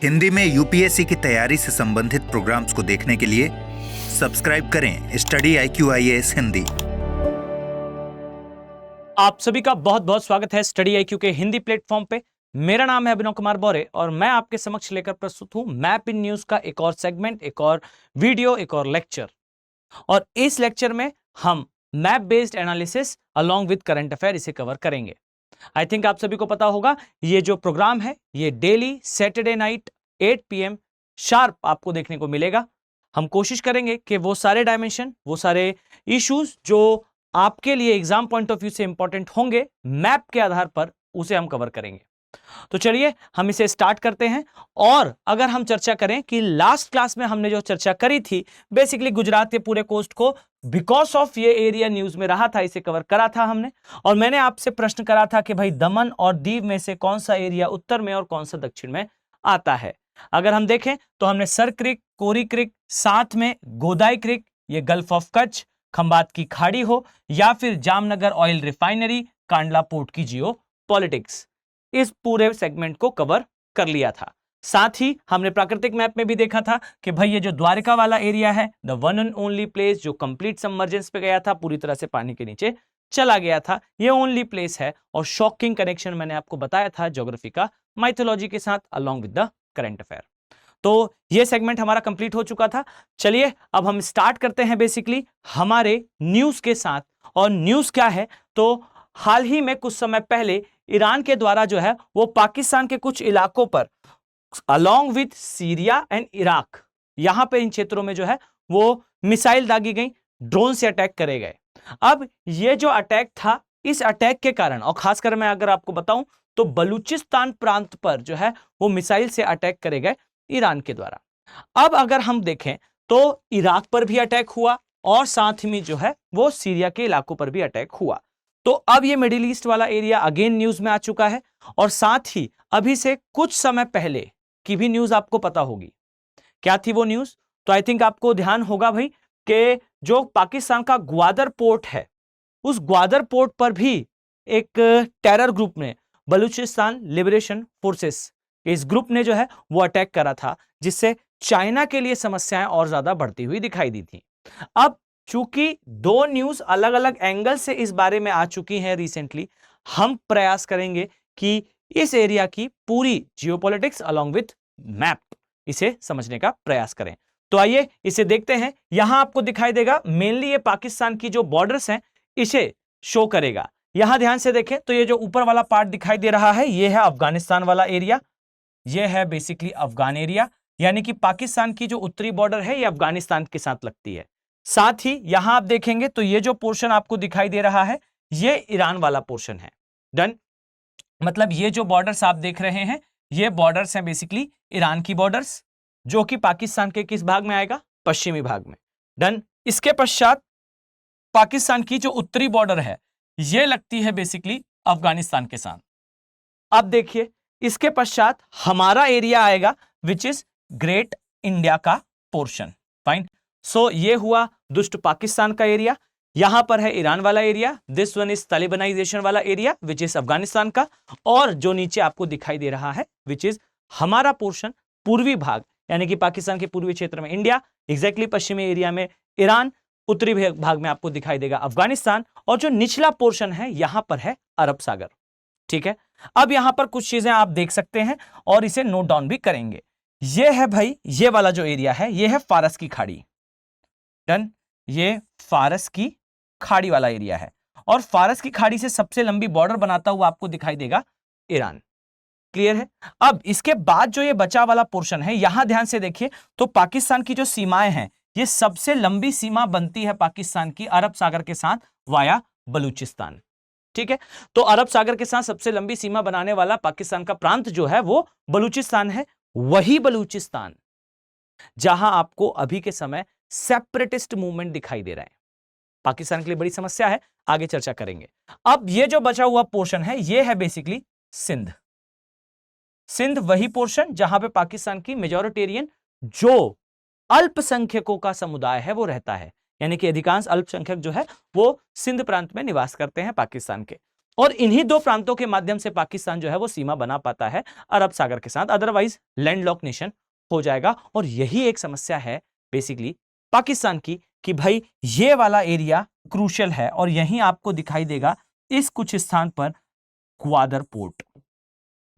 हिंदी में यूपीएससी की तैयारी से संबंधित प्रोग्राम्स को देखने के लिए सब्सक्राइब करें स्टडी IQ IAS हिंदी। आप सभी का बहुत बहुत स्वागत है स्टडी IQ के हिंदी प्लेटफॉर्म पे। मेरा नाम है अभिनव कुमार बौरे और मैं आपके समक्ष लेकर प्रस्तुत हूं मैप इन न्यूज का एक और सेगमेंट, एक और वीडियो, एक और लेक्चर। और इस लेक्चर में हम map based analysis along with current affair इसे कवर करेंगे। आई थिंक आप सभी को पता होगा ये जो प्रोग्राम है ये daily Saturday night 8 PM sharp आपको देखने को मिलेगा। हम कोशिश करेंगे कि वो सारे डायमेंशन, वो सारे इश्यूज जो आपके लिए एग्जाम पॉइंट ऑफ व्यू से इंपॉर्टेंट होंगे मैप के आधार पर उसे हम कवर करेंगे। तो चलिए हम इसे स्टार्ट करते हैं। और अगर हम चर्चा करें कि लास्ट क्लास में हमने जो चर्चा करी थी, बेसिकली गुजरात के पूरे कोस्ट को बिकॉज ऑफ ये एरिया न्यूज में रहा था, इसे कवर करा था हमने। और मैंने आपसे प्रश्न करा था कि भाई दमन और दीव में से कौन सा एरिया उत्तर में और कौन सा दक्षिण में आता है। अगर हम देखें तो हमने सर क्रिक, कोरी क्रिक, साथ में गोदाई क्रिक, ये गल्फ ऑफ कच्छ, खंबात की खाड़ी हो या फिर Jamnagar oil refinery, Kandla port की जियो पॉलिटिक्स, इस पूरे सेगमेंट को कवर कर लिया था। साथ ही हमने प्राकृतिक मैप में भी देखा था कि भाई ये जो द्वारका वाला एरिया है, the one and only place जो कंप्लीट सबमर्जेंस पे गया था, पूरी तरह से पानी के नीचे चला गया था, ये ओनली प्लेस है। और शॉकिंग कनेक्शन मैंने आपको बताया था ज्योग्राफी का माइथोलॉजी के साथ along with the current affair. तो ये सेगमेंट हमारा कंप्लीट हो चुका था। चलिए अब हम स्टार्ट करते हैं बेसिकली हमारे न्यूज के साथ। और न्यूज क्या है, तो हाल ही में कुछ समय पहले ईरान के द्वारा जो है वो पाकिस्तान के कुछ इलाकों पर along with Syria and Iraq, यहां पे इन क्षेत्रों में जो है वो मिसाइल दागी गई, ड्रोन से अटैक करे गए। अब ये जो अटैक था, इस अटैक के कारण, और खासकर मैं अगर आपको बताऊं तो बलूचिस्तान प्रांत पर जो है वो मिसाइल से अटैक करे गए ईरान के द्वारा। अब अगर हम देखें तो इराक पर भी अटैक हुआ और साथ में जो है वो सीरिया के इलाकों पर भी अटैक हुआ। तो अब ये मिडिल ईस्ट वाला एरिया अगेन न्यूज में आ चुका है। और साथ ही अभी से कुछ समय पहले की भी न्यूज आपको पता होगी। क्या थी वो न्यूज? तो आई थिंक आपको ध्यान होगा भाई कि जो पाकिस्तान का ग्वादर पोर्ट है, उस ग्वादर पोर्ट पर भी एक टेरर ग्रुप ने, बलूचिस्तान लिबरेशन फोर्सेस, इस ग्रुप ने जो है वो अटैक करा था, जिससे चाइना के लिए समस्याएं और ज्यादा बढ़ती हुई दिखाई दी थी। अब चूंकि दो न्यूज अलग अलग एंगल से इस बारे में आ चुकी हैं रिसेंटली, हम प्रयास करेंगे कि इस एरिया की पूरी जियोपॉलिटिक्स अलोंग विथ मैप इसे समझने का प्रयास करें। तो आइए इसे देखते हैं। यहां आपको दिखाई देगा मेनली ये पाकिस्तान की जो बॉर्डर्स हैं इसे शो करेगा। यहां ध्यान से देखें तो ये जो ऊपर वाला पार्ट दिखाई दे रहा है ये है अफगानिस्तान वाला एरिया, ये है बेसिकली अफगान एरिया, यानी कि पाकिस्तान की जो उत्तरी बॉर्डर है ये अफगानिस्तान के साथ लगती है। साथ ही यहां आप देखेंगे तो ये जो पोर्शन आपको दिखाई दे रहा है ये ईरान वाला पोर्शन है। डन, मतलब ये जो बॉर्डर्स आप देख रहे हैं ये बॉर्डर्स हैं बेसिकली ईरान की बॉर्डर्स, जो कि पाकिस्तान के किस भाग में आएगा? पश्चिमी भाग में। डन, इसके पश्चात पाकिस्तान की जो उत्तरी बॉर्डर है ये लगती है बेसिकली अफगानिस्तान के साथ। अब देखिए इसके पश्चात हमारा एरिया आएगा विच इज ग्रेट इंडिया का पोर्शन। फाइन, सो ये हुआ दुष्ट पाकिस्तान का एरिया। यहां पर है ईरान वाला area, this one is Talibanisation वाला एरिया विच इज अफगानिस्तान का। और जो नीचे आपको दिखाई दे रहा है विच इज हमारा पोर्शन, पूर्वी भाग, यानी कि पाकिस्तान के पूर्वी क्षेत्र में इंडिया, एग्जैक्टली पश्चिमी एरिया में ईरान, उत्तरी भाग में आपको दिखाई देगा अफगानिस्तान, और जो निचला पोर्शन है यहां पर है अरब सागर। ठीक है, अब यहां पर कुछ चीजें आप देख सकते हैं और इसे नोट डाउन भी करेंगे। ये है भाई, ये वाला जो एरिया है ये है फारस की खाड़ी। डन, ये फारस की खाड़ी वाला एरिया है और फारस की खाड़ी से सबसे लंबी बॉर्डर बनाता हुआ आपको दिखाई देगा ईरान। क्लियर है? अब इसके बाद जो ये बचा वाला पोर्शन है, यहां ध्यान से देखिए तो पाकिस्तान की जो सीमाएं हैं, ये सबसे लंबी सीमा बनती है पाकिस्तान की अरब सागर के साथ वाया बलूचिस्तान। ठीक है, तो अरब सागर के साथ सबसे लंबी सीमा बनाने वाला पाकिस्तान का प्रांत जो है वो बलूचिस्तान है। वही बलूचिस्तान जहां आपको अभी के समय सेपरेटिस्ट मूवमेंट दिखाई दे रहा है, पाकिस्तान के लिए बड़ी समस्या है, आगे चर्चा करेंगे। अब ये जो बचा हुआ पोर्शन है ये है बेसिकली सिंध। सिंध वही पोर्शन जहां पे पाकिस्तान की मेजॉरिटेरियन जो अल्पसंख्यकों का समुदाय है वो रहता है, यानी कि अधिकांश अल्पसंख्यक जो है वो सिंध प्रांत में निवास करते हैं पाकिस्तान के। और इन्हीं दो प्रांतों के माध्यम से पाकिस्तान जो है वो सीमा बना पाता है अरब सागर के साथ, अदरवाइज लैंडलॉक नेशन हो जाएगा। और यही एक समस्या है बेसिकली पाकिस्तान की कि भाई ये वाला एरिया क्रूशियल है और यहीं आपको दिखाई देगा इस कुछ स्थान पर ग्वादर पोर्ट।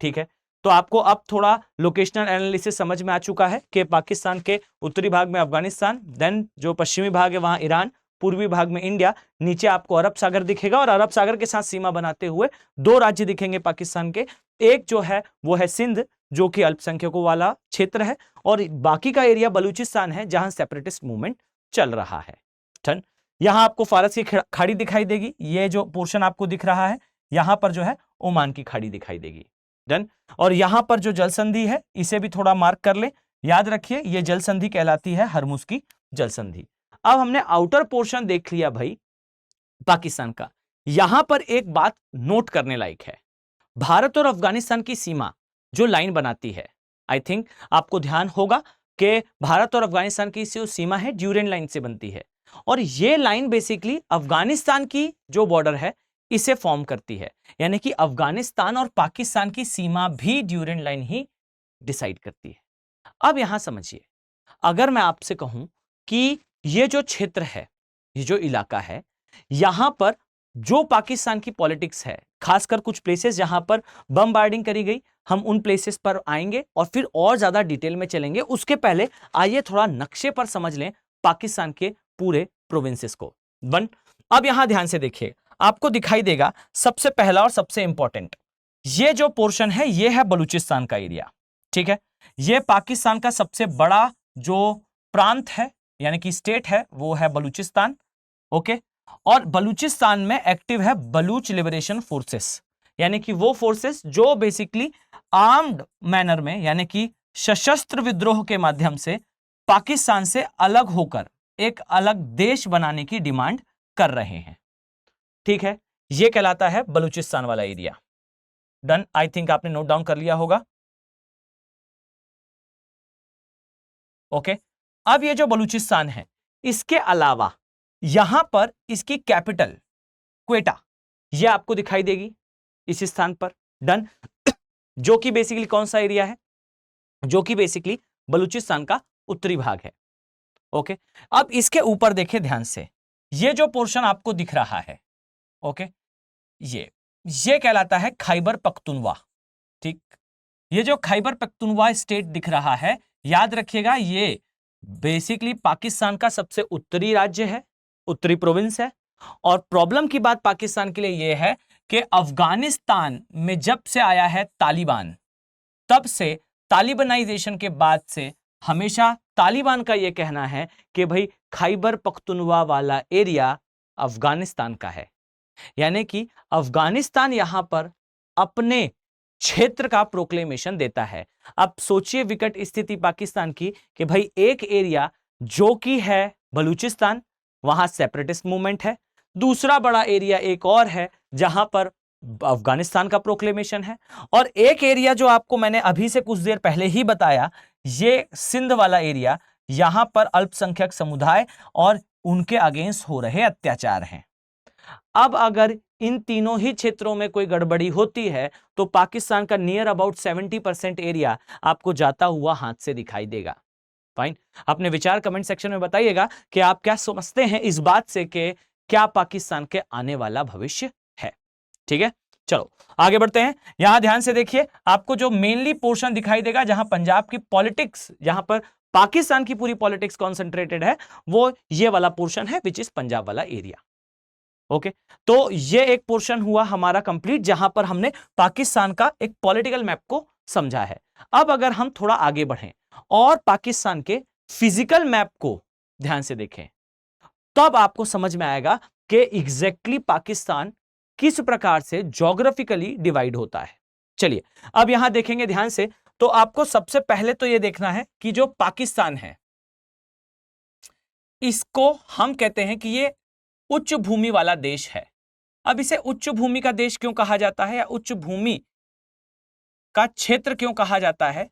ठीक है, तो आपको अब थोड़ा लोकेशनल एनालिसिस समझ में आ चुका है कि पाकिस्तान के उत्तरी भाग में अफगानिस्तान, देन जो पश्चिमी भाग है वहां ईरान, पूर्वी भाग में इंडिया, नीचे आपको अरब सागर दिखेगा और अरब सागर के साथ सीमा बनाते हुए दो राज्य दिखेंगे पाकिस्तान के। एक जो है वो है सिंध, जो कि अल्पसंख्यकों वाला क्षेत्र है, और बाकी का एरिया बलूचिस्तान है जहां सेपरेटिस्ट मूवमेंट चल रहा है। ठन यहां आपको फारस की खाड़ी दिखाई देगी, ये जो पोर्शन आपको दिख रहा है यहां पर जो है ओमान की खाड़ी दिखाई देगी। डन। और यहां पर जो जल संधि है इसे भी थोड़ा मार्क कर ले, याद रखिए ये जल संधि कहलाती है हरमुज की जल संधि। अब हमने आउटर पोर्शन देख लिया भाई पाकिस्तान का। यहां पर एक बात नोट करने लायक है, भारत और अफगानिस्तान की सीमा जो लाइन बनाती है, आई थिंक आपको ध्यान होगा कि भारत और अफगानिस्तान की जो सीमा है ड्यूरेंट लाइन से बनती है, और ये लाइन बेसिकली अफगानिस्तान की जो बॉर्डर है इसे फॉर्म करती है, यानी कि अफगानिस्तान और पाकिस्तान की सीमा भी ड्यूरेंट लाइन ही डिसाइड करती है। अब यहां समझिए, अगर मैं आपसे कहूं कि ये जो क्षेत्र है, ये जो इलाका है, यहां पर जो पाकिस्तान की पॉलिटिक्स है, खासकर कुछ प्लेसेस जहां पर बमबार्डिंग करी गई, हम उन प्लेसेस पर आएंगे और फिर और ज्यादा डिटेल में चलेंगे। उसके पहले आइए थोड़ा नक्शे पर समझ लें पाकिस्तान के पूरे प्रोविंसेस को। वन, अब यहां ध्यान से देखिए, आपको दिखाई देगा सबसे पहला और सबसे इंपॉर्टेंट ये जो पोर्शन है, ये है बलूचिस्तान का एरिया। ठीक है, ये पाकिस्तान का सबसे बड़ा जो प्रांत है यानी कि स्टेट है वो है बलूचिस्तान। ओके, और बलूचिस्तान में एक्टिव है बलूच लिबरेशन फोर्सेस, यानी कि वो फोर्सेस जो बेसिकली आर्म्ड मैनर में यानी कि सशस्त्र विद्रोह के माध्यम से पाकिस्तान से अलग होकर एक अलग देश बनाने की डिमांड कर रहे हैं। ठीक है, यह कहलाता है बलूचिस्तान वाला एरिया। डन, आई थिंक आपने नोट डाउन कर लिया होगा। ओके, अब ये जो बलूचिस्तान है, इसके अलावा यहां पर इसकी कैपिटल क्वेटा ये आपको दिखाई देगी इस स्थान पर। डन, जो कि बेसिकली कौन सा एरिया है, जो कि बेसिकली बलूचिस्तान का उत्तरी भाग है। ओके, अब इसके ऊपर देखें ध्यान से, ये जो पोर्शन आपको दिख रहा है, ओके, ये कहलाता है खैबर पख्तूनवा। ठीक, ये जो खैबर पख्तूनवा स्टेट दिख रहा है, याद रखिएगा ये बेसिकली पाकिस्तान का सबसे उत्तरी राज्य है, उत्तरी प्रोविंस है। और प्रॉब्लम की बात पाकिस्तान के लिए यह है कि अफगानिस्तान में जब से आया है तालिबान, तब से तालिबानाइजेशन के बाद से हमेशा तालिबान का यह कहना है कि भाई खैबर पख्तूनवा वाला एरिया अफगानिस्तान का है, यानी कि अफगानिस्तान यहां पर अपने क्षेत्र का प्रोक्लेमेशन देता है। अब सोचिए विकट स्थिति पाकिस्तान की कि भाई एक एरिया जो कि है बलूचिस्तान, वहां सेपरेटिस्ट मूवमेंट है, दूसरा बड़ा एरिया एक और है जहां पर अफगानिस्तान का प्रोक्लेमेशन है, और एक एरिया जो आपको मैंने अभी से कुछ देर पहले ही बताया, ये सिंध वाला एरिया, यहां पर अल्पसंख्यक समुदाय और उनके अगेंस्ट हो रहे अत्याचार हैं। अब अगर इन तीनों ही क्षेत्रों में कोई गड़बड़ी होती है तो पाकिस्तान का नियर अबाउट 70% एरिया आपको जाता हुआ हाथ से दिखाई देगा। फाइन, अपने विचार कमेंट सेक्शन में बताइएगा कि आप क्या समझते हैं इस बात से कि क्या पाकिस्तान के आने वाला भविष्य है। ठीक है, चलो आगे बढ़ते हैं। यहां ध्यान से देखिए, आपको जो मेनली पोर्शन दिखाई देगा जहां पंजाब की पॉलिटिक्स, जहां पर पाकिस्तान की पूरी पॉलिटिक्स कॉन्सेंट्रेटेड है, वो ये वाला पोर्शन है विच इज पंजाब वाला एरिया। ओके, तो ये एक पोर्शन हुआ हमारा कंप्लीट जहां पर हमने पाकिस्तान का एक पॉलिटिकल मैप को समझा है। अब अगर हम थोड़ा आगे बढ़ें और पाकिस्तान के फिजिकल मैप को ध्यान से देखें, तब आपको समझ में आएगा कि एग्जैक्टली पाकिस्तान किस प्रकार से ज्योग्राफिकली डिवाइड होता है। चलिए अब यहां देखेंगे ध्यान से, तो आपको सबसे पहले तो यह देखना है कि जो पाकिस्तान है इसको हम कहते हैं कि ये उच्च भूमि वाला देश है। अब इसे उच्च भूमि का देश क्यों कहा जाता है या उच्च भूमि का क्षेत्र क्यों कहा जाता है,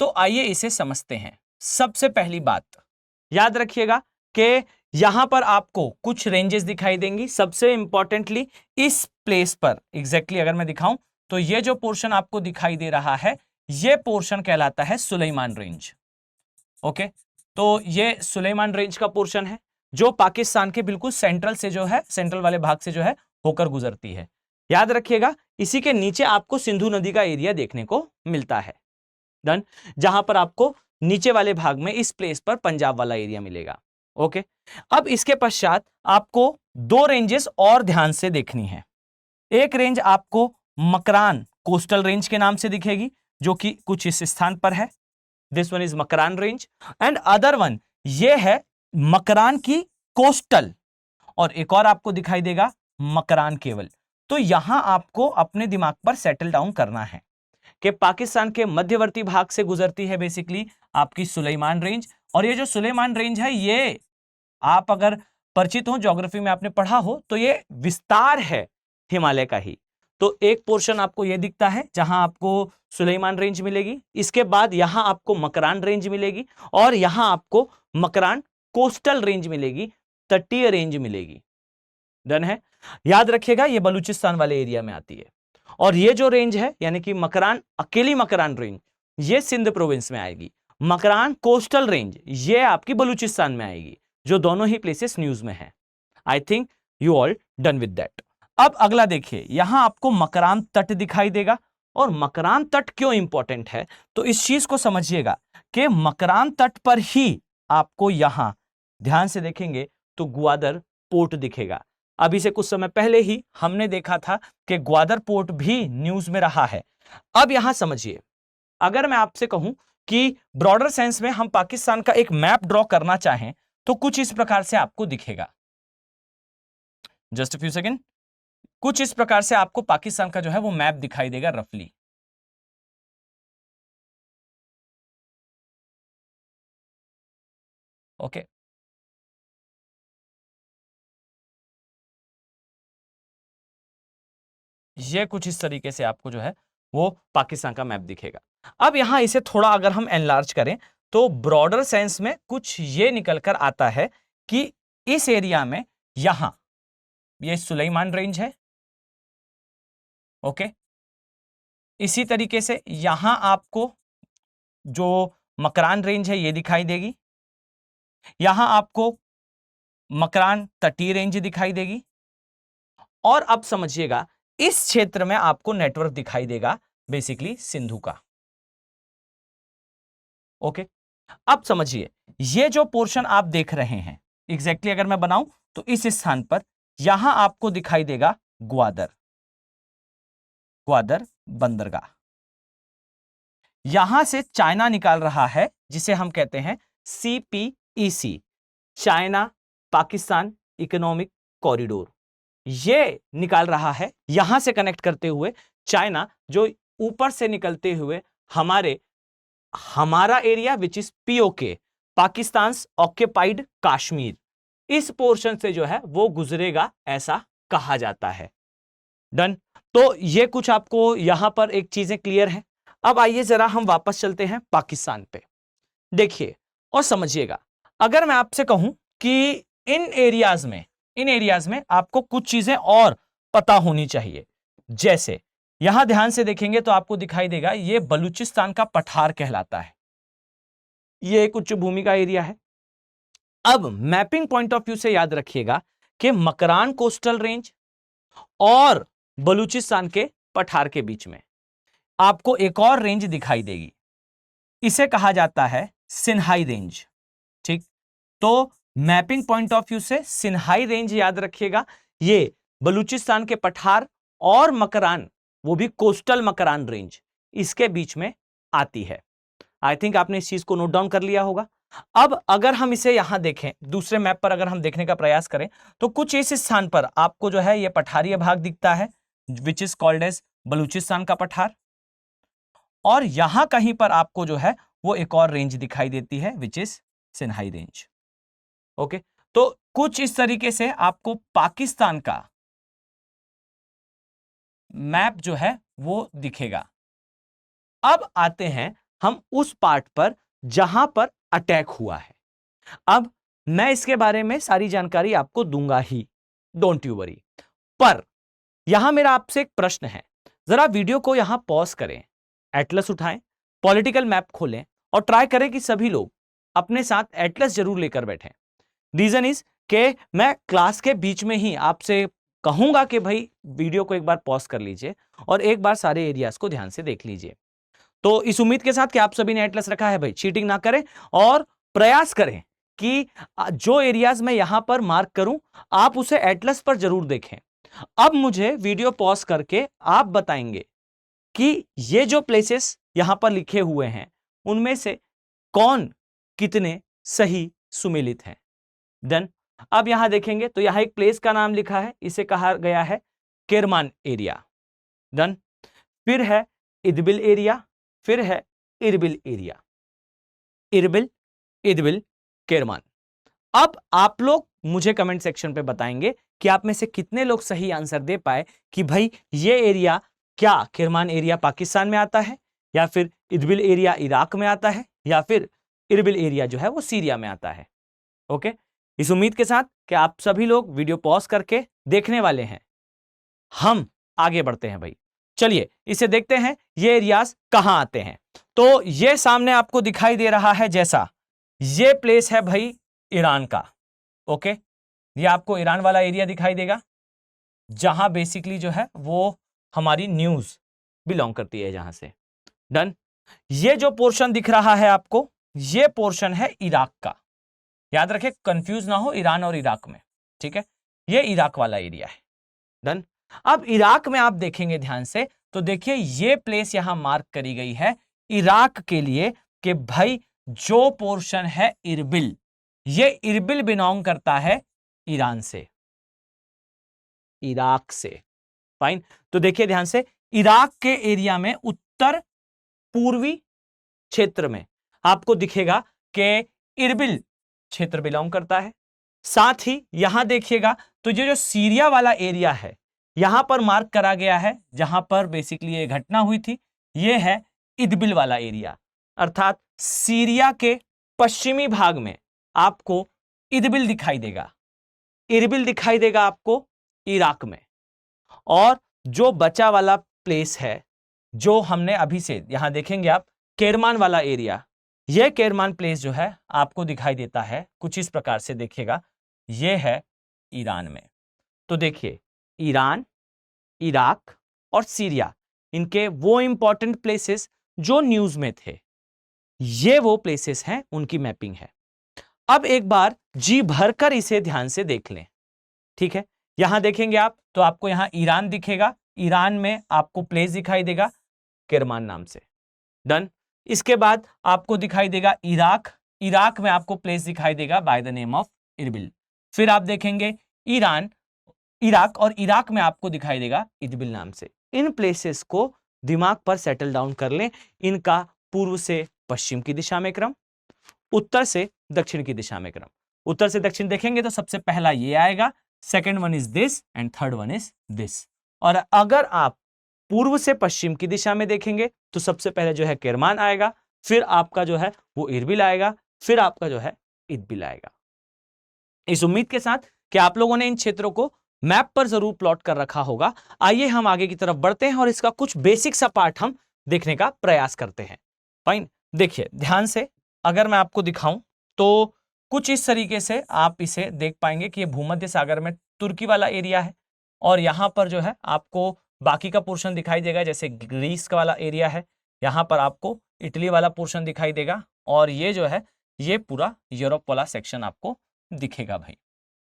तो आइए इसे समझते हैं। सबसे पहली बात याद रखिएगा कि यहां पर आपको कुछ रेंजेस दिखाई देंगी। सबसे इंपॉर्टेंटली इस प्लेस पर एग्जैक्टली अगर मैं दिखाऊं तो ये जो पोर्शन आपको दिखाई दे रहा है, ये पोर्शन कहलाता है सुलेमान रेंज। ओके, तो ये सुलेमान रेंज का पोर्शन है जो पाकिस्तान के बिल्कुल सेंट्रल से जो है, सेंट्रल वाले भाग से जो है होकर गुजरती है। याद रखिएगा, इसी के नीचे आपको सिंधु नदी का एरिया देखने को मिलता है। डन। जहां पर आपको नीचे वाले भाग में इस प्लेस पर पंजाब वाला एरिया मिलेगा। ओके, अब इसके पश्चात आपको दो रेंजेस और ध्यान से देखनी है। एक रेंज आपको मकरान कोस्टल रेंज के नाम से दिखेगी, जो कि कुछ इस स्थान पर है। This one is Makran range and other one ये है मकरान की कोस्टल, और एक और आपको दिखाई देगा मकरान केवल। तो यहां आपको अपने दिमाग पर सेटल डाउन करना है कि पाकिस्तान के मध्यवर्ती भाग से गुजरती है बेसिकली आपकी सुलेमान रेंज, और ये जो सुलेमान रेंज है, ये आप अगर परिचित हो, ज्योग्राफी में आपने पढ़ा हो, तो ये विस्तार है हिमालय का ही। तो एक पोर्शन आपको ये दिखता है जहां आपको सुलेमान रेंज मिलेगी, इसके बाद यहां आपको मकरान रेंज मिलेगी, और यहां आपको मकरान कोस्टल रेंज मिलेगी, तटीय रेंज मिलेगी। डन है। याद रखिएगा, ये बलूचिस्तान वाले एरिया में आती है, और ये जो रेंज है यानी कि मकरान, अकेली मकरान रेंज, ये सिंध प्रोविंस में आएगी। मकरान कोस्टल रेंज ये आपकी बलूचिस्तान में आएगी, जो दोनों ही प्लेसेस न्यूज में है। I think you all done with that. अब अगला देखिए, यहां आपको मकरान तट दिखाई देगा, और मकरान तट क्यों इंपॉर्टेंट है तो इस चीज को समझिएगा कि मकरान तट पर ही आपको यहां ध्यान से देखेंगे तो ग्वादर पोर्ट दिखेगा। अभी से कुछ समय पहले ही हमने देखा था कि ग्वादर पोर्ट भी न्यूज में रहा है। अब यहां समझिए, अगर मैं आपसे कहूं कि ब्रॉडर सेंस में हम पाकिस्तान का एक मैप ड्रॉ करना चाहें तो कुछ इस प्रकार से आपको दिखेगा। Just a few second. कुछ इस प्रकार से आपको पाकिस्तान का जो है वो मैप दिखाई देगा रफली। ओके, ये कुछ इस तरीके से आपको जो है वो पाकिस्तान का मैप दिखेगा। अब यहां इसे थोड़ा अगर हम एनलार्ज करें तो ब्रॉडर सेंस में कुछ ये निकलकर आता है कि इस एरिया में यहां ये सुलेमान रेंज है। ओके, इसी तरीके से यहां आपको जो मकरान रेंज है ये दिखाई देगी, यहां आपको मकरान तटीय रेंज दिखाई देगी, और अब समझिएगा इस क्षेत्र में आपको नेटवर्क दिखाई देगा बेसिकली सिंधु का। ओके, अब समझिए ये जो पोर्शन आप देख रहे हैं एग्जैक्टली अगर मैं बनाऊं तो इस स्थान पर यहां आपको दिखाई देगा ग्वादर, ग्वादर बंदरगाह। यहां से चाइना निकाल रहा है जिसे हम कहते हैं CPEC, China Pakistan economic corridor. ये निकाल रहा है यहां से कनेक्ट करते हुए चाइना, जो ऊपर से निकलते हुए हमारा area which is POK, Pakistan occupied Kashmir, इस पोर्शन से जो है वो गुजरेगा ऐसा कहा जाता है। डन। तो ये कुछ आपको यहां पर एक चीजें क्लियर है। अब आइए जरा हम वापस चलते हैं पाकिस्तान पे। देखिए और समझिएगा, अगर मैं आपसे कहूं कि इन एरियाज में आपको कुछ चीजें और पता होनी चाहिए, जैसे यहां ध्यान से देखेंगे तो आपको दिखाई देगा ये बलूचिस्तान का पठार कहलाता है, ये एक उच्च भूमि का एरिया है। अब मैपिंग पॉइंट ऑफ व्यू से याद रखिएगा कि मकरान कोस्टल रेंज और बलूचिस्तान के पठार के बीच में आपको एक और रेंज दिखाई देगी, इसे कहा जाता है सिन्हाई रेंज। ठीक, तो मैपिंग पॉइंट ऑफ व्यू से सिन्हाई रेंज याद रखिएगा, ये बलूचिस्तान के पठार और मकरान, वो भी कोस्टल मकरान रेंज, इसके बीच में आती है। आई थिंक आपने इस चीज को नोट डाउन कर लिया होगा। अब अगर हम इसे यहां देखें, दूसरे मैप पर अगर हम देखने का प्रयास करें तो कुछ इस स्थान पर आपको जो है ये पठारीय भाग दिखता है which is called as Balochistan का पठार, और यहां कहीं पर आपको जो है वो एक और रेंज दिखाई देती है विच इज सिन्हाई रेंज। ओके, तो कुछ इस तरीके से आपको पाकिस्तान का मैप जो है वो दिखेगा। अब आते हैं हम उस पार्ट पर जहां पर अटैक हुआ है। अब मैं इसके बारे में सारी जानकारी आपको दूंगा ही, डोंट यू वरी। पर यहां मेरा आपसे एक प्रश्न है, जरा वीडियो को यहां पॉज करें, एटलस उठाएं, पॉलिटिकल मैप खोलें और ट्राई करें कि सभी लोग अपने साथ एटलस जरूर लेकर बैठें। रीजन इज कि मैं क्लास के बीच में ही आपसे कहूंगा कि भाई वीडियो को एक बार पॉज कर लीजिए और एक बार सारे एरियाज को ध्यान से देख लीजिए। तो इस उम्मीद के साथ कि आप सभी ने एटलस रखा है, भाई चीटिंग ना करें और प्रयास करें कि जो एरियाज मैं यहां पर मार्क करूं आप उसे एटलस पर जरूर देखें। अब मुझे वीडियो पॉज करके आप बताएंगे कि ये जो प्लेसेस यहां पर लिखे हुए हैं उनमें से कौन कितने सही सुमेलित हैं। देन अब यहां देखेंगे तो यहां एक प्लेस का नाम लिखा है, इसे कहा गया है केरमान एरिया। डन। फिर है इदबिल एरिया, फिर है इरबिल एरिया। इरबिल, इदबिल, केरमान। अब आप लोग मुझे कमेंट सेक्शन पे बताएंगे कि आप में से कितने लोग सही आंसर दे पाए कि भाई ये एरिया क्या केरमान एरिया पाकिस्तान में आता है, या फिर इदबिल एरिया इराक में आता है, या फिर इरबिल एरिया जो है वो सीरिया में आता है। ओके, इस उम्मीद के साथ कि आप सभी लोग वीडियो पॉज करके देखने वाले हैं, हम आगे बढ़ते हैं भाई। चलिए इसे देखते हैं ये एरियाज कहां आते हैं। तो ये सामने आपको दिखाई दे रहा है जैसा, ये प्लेस है भाई ईरान का। ओके, ये आपको ईरान वाला एरिया दिखाई देगा जहां बेसिकली जो है वो हमारी न्यूज बिलोंग करती है जहां से। डन। ये जो पोर्शन दिख रहा है आपको, ये पोर्शन है इराक का। याद रखें, कंफ्यूज ना हो ईरान और इराक में, ठीक है। ये इराक वाला एरिया है। डन। अब इराक में आप देखेंगे ध्यान से तो देखिए ये प्लेस यहां मार्क करी गई है इराक के लिए कि भाई जो पोर्शन है इरबिल, ये इरबिल बिलोंग करता है ईरान से, इराक से। फाइन। तो देखिए ध्यान से, इराक के एरिया में उत्तर पूर्वी क्षेत्र में आपको दिखेगा कि इरबिल क्षेत्र बिलोंग करता है। साथ ही यहां देखिएगा तो ये जो सीरिया वाला एरिया है यहां पर मार्क करा गया है जहां पर बेसिकली ये घटना हुई थी, ये है इदबिल वाला एरिया। अर्थात सीरिया के पश्चिमी भाग में आपको इदबिल दिखाई देगा, इरबिल दिखाई देगा आपको इराक में। और जो बचा वाला प्लेस है जो हमने अभी से यहां देखेंगे आप, केरमान वाला एरिया, यह केरमान प्लेस जो है आपको दिखाई देता है कुछ इस प्रकार से, देखिएगा यह है ईरान में। तो देखिए ईरान, इराक और सीरिया, इनके वो इंपॉर्टेंट प्लेसेस जो न्यूज में थे, ये वो प्लेसेस हैं, उनकी मैपिंग है। अब एक बार जी भरकर इसे ध्यान से देख लें, ठीक है। यहां देखेंगे आप तो आपको यहां ईरान दिखेगा, ईरान में आपको प्लेस दिखाई देगा केरमान नाम से। डन। इसके बाद आपको दिखाई देगा इराक, इराक में आपको प्लेस दिखाई देगा by the name of Erbil. फिर आप देखेंगे ईरान, इराक और इराक में आपको दिखाई देगा इदबिल नाम से। इन प्लेसेस को दिमाग पर सेटल डाउन कर लें, इनका पूर्व से पश्चिम की दिशा में क्रम, उत्तर से दक्षिण की दिशा में क्रम। उत्तर से दक्षिण देखेंगे तो सबसे पहला ये आएगा, second one is this and third one is this. और अगर आप पूर्व से पश्चिम की दिशा में देखेंगे तो सबसे पहले जो है केरमान आएगा, फिर आपका जो है वो इरबिल आएगा, फिर आपका जो है इदबिल आएगा। इस उम्मीद के साथ कि आप लोगों ने इन क्षेत्रों को मैप पर जरूर प्लॉट कर रखा होगा। आइए हम आगे की तरफ बढ़ते हैं और इसका कुछ बेसिक सा पार्ट हम देखने का प्रयास करते हैं। फाइन। देखिए ध्यान से, अगर मैं आपको दिखाऊं तो कुछ इस तरीके से आप इसे देख पाएंगे कि ये भूमध्य सागर में तुर्की वाला एरिया है और यहां पर जो है आपको बाकी का पोर्शन दिखाई देगा, जैसे ग्रीस का वाला एरिया है, यहां पर आपको इटली वाला पोर्शन दिखाई देगा और ये जो है ये पूरा यूरोप वाला सेक्शन आपको दिखेगा भाई।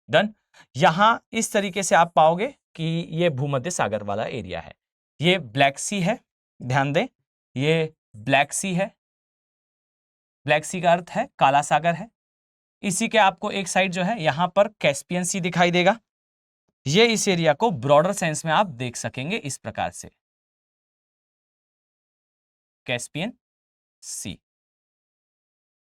डन। यहां इस तरीके से आप पाओगे कि ये भूमध्य सागर वाला एरिया है, ये ब्लैक सी है, ध्यान दें ये ब्लैक सी है, ब्लैक सी का अर्थ है काला सागर है। इसी के आपको एक साइड जो है यहां पर कैस्पियन सी दिखाई देगा। ये इस एरिया को ब्रॉडर सेंस में आप देख सकेंगे इस प्रकार से, कैस्पियन सी।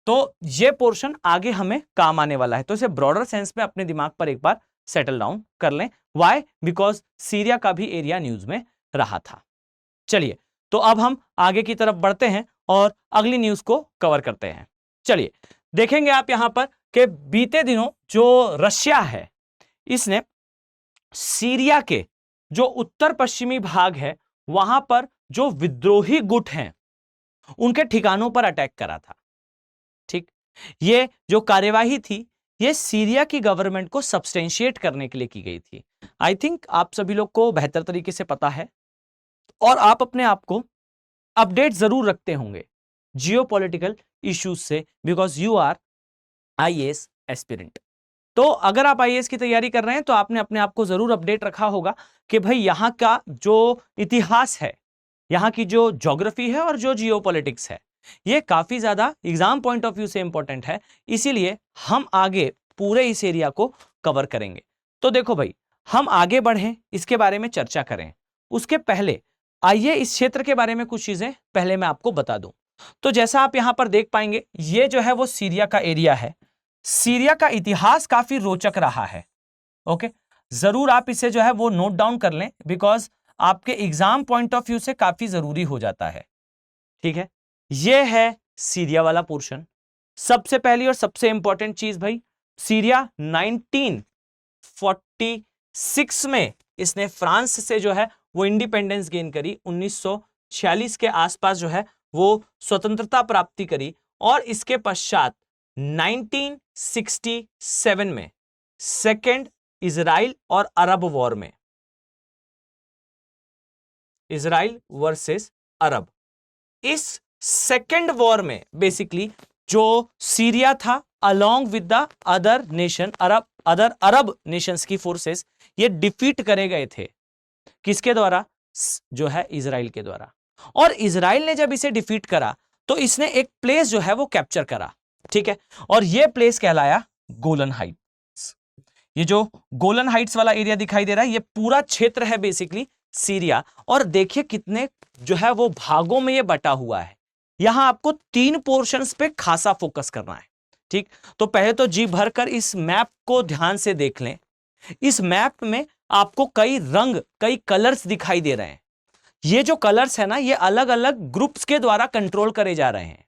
तो ये पोर्शन आगे हमें काम आने वाला है, तो इसे ब्रॉडर सेंस में अपने दिमाग पर एक बार सेटल डाउन कर लें। व्हाई? बिकॉज सीरिया का भी एरिया न्यूज में रहा था। चलिए तो अब हम आगे की तरफ बढ़ते हैं और अगली न्यूज को कवर करते हैं। चलिए देखेंगे आप यहां पर कि बीते दिनों जो रशिया है इसने सीरिया के जो उत्तर पश्चिमी भाग है वहां पर जो विद्रोही गुट हैं उनके ठिकानों पर अटैक करा था। ठीक, ये जो कार्यवाही थी ये सीरिया की गवर्नमेंट को सब्सटेंशिएट करने के लिए की गई थी। आई थिंक आप सभी लोग को बेहतर तरीके से पता है और आप अपने आप को अपडेट जरूर रखते होंगे जियोपॉलिटिकल इश्यूज से, because you are IAS aspirant. तो अगर आप आईएएस की तैयारी कर रहे हैं तो आपने अपने आप को जरूर अपडेट रखा होगा कि भाई यहां का जो इतिहास है, यहां की जो ज्योग्राफी है और जो जियोपॉलिटिक्स है ये काफी ज्यादा एग्जाम पॉइंट ऑफ व्यू से इंपॉर्टेंट है, इसीलिए हम आगे पूरे इस एरिया को कवर करेंगे। तो देखो भाई, हम आगे बढ़ें, इसके बारे में चर्चा करें, उसके पहले आइए इस क्षेत्र के बारे में कुछ चीजें पहले मैं आपको बता दूं। तो जैसा आप यहां पर देख पाएंगे ये जो है वो सीरिया का एरिया है। सीरिया का इतिहास काफी रोचक रहा है। ओके, जरूर आप इसे जो है वो नोट डाउन कर लें, बिकॉज आपके एग्जाम पॉइंट ऑफ व्यू से काफी जरूरी हो जाता है। ठीक है, ये है सीरिया वाला पोर्शन। सबसे पहली और सबसे इंपॉर्टेंट चीज भाई, सीरिया 1946 में इसने फ्रांस से जो है वो इंडिपेंडेंस गेन करी, 1946 के आसपास जो है वो स्वतंत्रता प्राप्ति करी, और इसके पश्चात 1967 में सेकेंड इजराइल और अरब वॉर में, इजराइल वर्सेस अरब, इस सेकेंड वॉर में बेसिकली जो सीरिया था along with the other nation Arab Nations की फोर्सेस ये डिफीट करे गए थे। किसके द्वारा? जो है इजराइल के द्वारा। और इजराइल ने जब इसे डिफीट करा तो इसने एक प्लेस जो है वो कैप्चर करा। ठीक है, और ये प्लेस कहलाया गोलन हाइट्स। ये जो गोलन हाइट्स वाला एरिया दिखाई दे रहा है ये पूरा क्षेत्र है बेसिकली सीरिया। और देखिए कितने जो है वो भागों में ये बटा हुआ है। यहां आपको 3 पोर्शंस पे खासा फोकस करना है। ठीक, तो पहले तो जी भरकर इस मैप को ध्यान से देख लें। इस मैप में आपको कई रंग, कई कलर्स दिखाई दे रहे हैं। ये जो कलर्स है ना ये अलग अलग ग्रुप्स के द्वारा कंट्रोल करे जा रहे हैं।